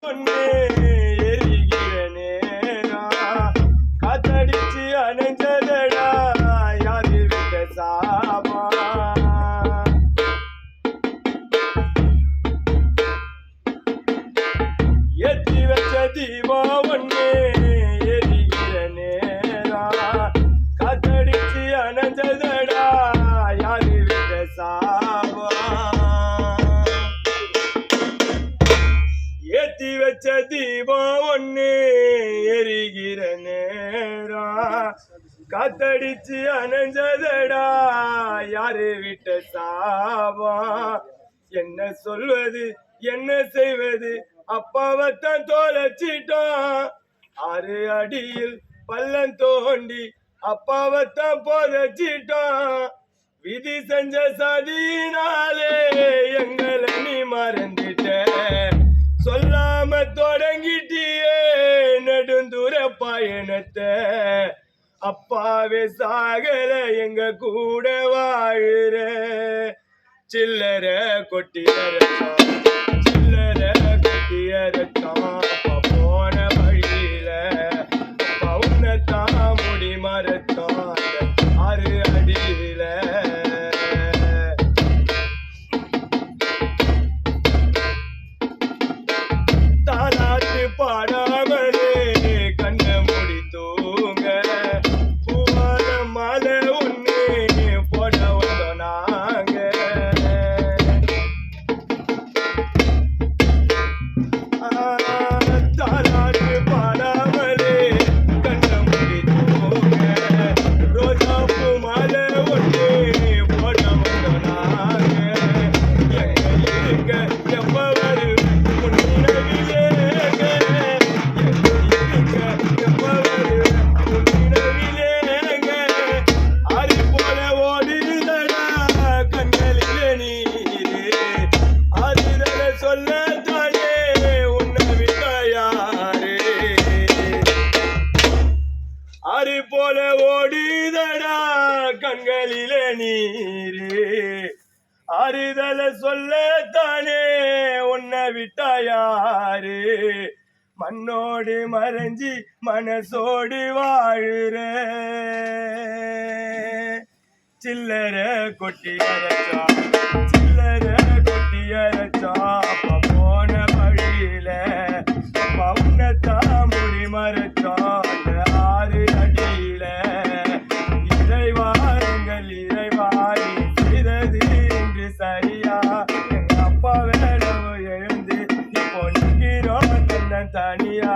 எரிகிற நேரா காத்தடிச்சு அணைஞ்சதடா யாரு விட்ட சாபா ஏத்தி வச்ச தீபம் ஒண்ணு எரிகிற நேரா காத்தடிச்சு அணைஞ்சதடா யாரு விட்ட சாபா ஏத்தி வச்ச தீபம் ஒண்ணு எரிகிற நேரா காத்தடிச்சு அணைஞ்சதடா யாரு விட்ட சாபா என்ன சொல்வது என்ன செய்வது அப்பாவத்தான் தோலச்சிட்டோம் 6 அடியில் பள்ளம் தோண்டி அப்பாவத்தான் போதச்சிட்டோம் விதி செஞ்ச சதியினாலே எங்களை நீ மறந்துட்ட சொல்லாம தொடங்கிட்டியே நெடுந்தூர பயணத்தை அப்பாவே சாகல எங்க கூட வாழுற சில்லற கொட்டியரத்தான் போன வழியில பவுனத்தான் முடி மரத்தான் 6 அடியில தாலாட்டு பாடாமலே கண்ண முடி தூங்க பூவான மாலை ஒண்ணு போட வந்தோம் நாங்க தாலாட்டு பாடாமலே கண்ண முடி தூங்க ரோஜா பூ மாலை ஒண்ணு போட வந்தோம் நாங்க எங்க இருக்க எப்ப வரும் போல ஓடுதடா கண்களிலே நீரு ஆறுதல சொல்லத்தானே உன்னை விட்டா யாரு மண்ணோடு மறைஞ்சி மனசோடு வாழுற சில்லற கொட்டியரச்சா போன வழியில பவுனத்தா முடி மறைச்சா 6 அடியில இறைவாரி செய்தது என்று சரியா எங்க அப்பா வேலை எழுந்து இப்போ நிற்கிறோம் தனியா